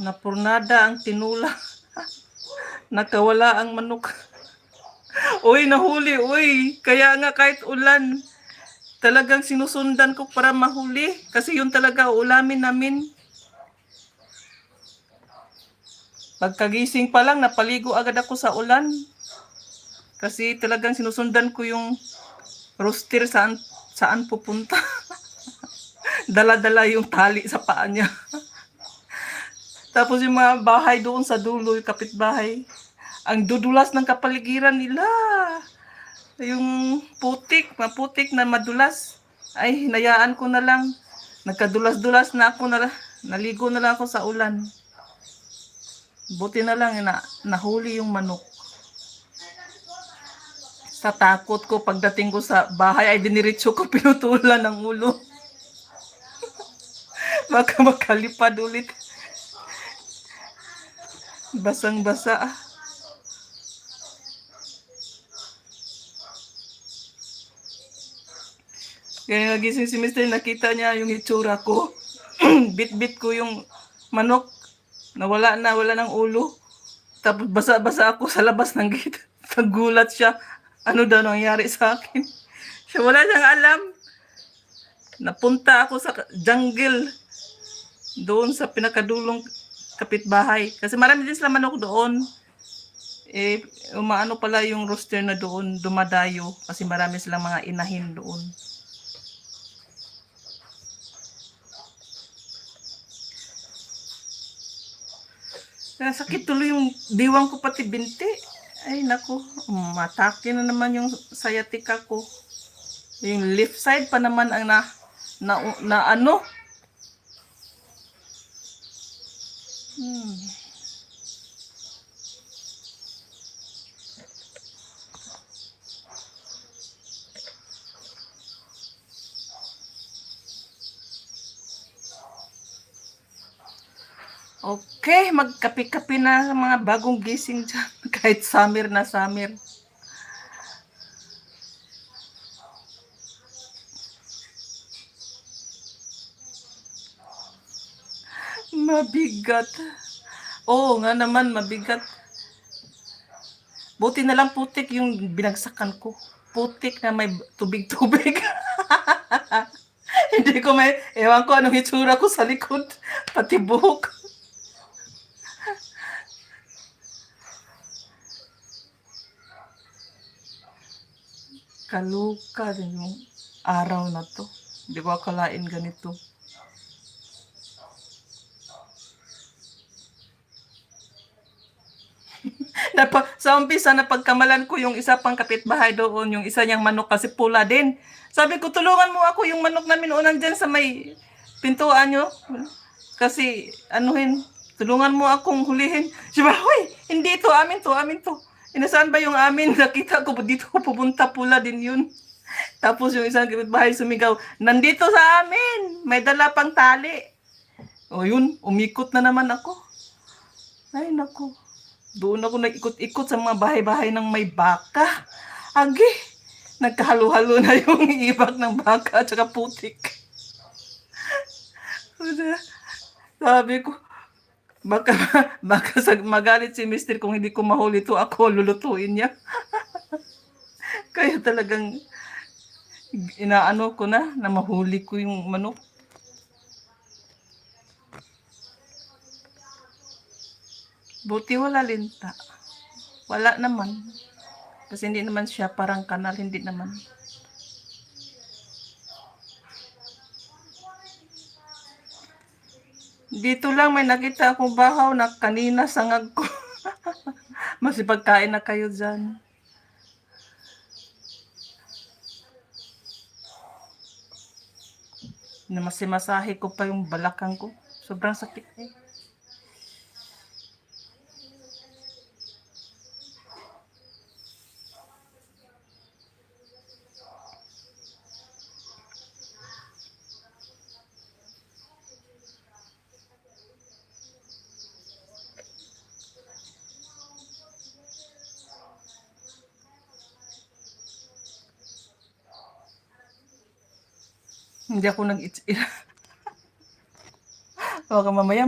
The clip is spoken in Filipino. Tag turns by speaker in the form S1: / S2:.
S1: Napurnada ang tinula. Nakawala ang manok. Uy, nahuli, uy. Kaya nga kahit ulan, talagang sinusundan ko para mahuli. Kasi yun talaga ulamin namin. Pagkagising pa lang, napaligo agad ako sa ulan. Kasi talagang sinusundan ko yung rooster saan pupunta. Dala-dala yung tali sa paa niya. Tapos yung mga bahay doon sa dulo, yung kapitbahay, ang dudulas ng kapaligiran nila. Yung maputik na madulas. Ay, hinayaan ko na lang. Nagkadulas-dulas na ako, naligo na lang ako sa ulan. Buti na lang nahuli yung manok. Sa takot ko, pagdating ko sa bahay, ay diniretso ko pinutulan ng ulo. Baka makalipad ulit. Basang-basa. Kaya nagising si Mr. Nakita niya yung itsura ko. Bit-bit ko yung manok. Wala ng ulo. Tapos basa-basa ako sa labas ng gate. Nagulat siya. Ano daw nangyari sa akin? Siya wala siyang alam. Napunta ako sa jungle. Doon sa pinakadulong kapitbahay. Kasi marami din sila manok doon. Umaano pala yung rooster na doon, dumadayo. Kasi marami silang mga inahin doon. Sakit tuloy yung diwang ko pati binti. Ay naku, matake na naman yung sciatica ko. Yung left side pa naman ang na ano. Okay, magkape-kape na sa mga bagong gising dyan. Kahit summer na summer. Mabigat. Oo nga naman, mabigat. Buti na lang putik yung binagsakan ko. Putik na may tubig-tubig. Hindi ko ewan ko anong itsura ko sa likod. Pati buhok. Kaluka din yung araw na to. Hindi ko akalain ganito. Sa umpisa, napagkamalan ko yung isa pang kapitbahay doon, yung isa niyang manok kasi pula din. Sabi ko, tulungan mo ako yung manok namin unang dyan sa may pintuan nyo. Kasi, tulungan mo akong hulihin. Sabi, hoy, hindi ito, amin to. Inasaan ba yung amin? Nakita ko, dito ko pupunta, pula din yun. Tapos yung isang kapitbahay sumigaw, nandito sa amin, may dala pang tali. O yun, umikot na naman ako. Ay, naku. Doon ako nag-ikot-ikot sa mga bahay-bahay ng may baka. Agi, nagkahalo-halo na yung ibak ng baka at saka putik. Sabi ko, baka magalit si Mister kung hindi ko mahuli to, ako lulutuin niya. Kaya talagang inaano ko na mahuli ko yung manok. Buti wala linta. Wala naman. Kasi hindi naman siya parang kanal, hindi naman. Dito lang may nakita akong bahaw na kanina sangag ko. Masipagkain na kayo dyan. Masimasahe ko pa yung balakang ko. Sobrang sakit eh. Hindi ako Baka mamaya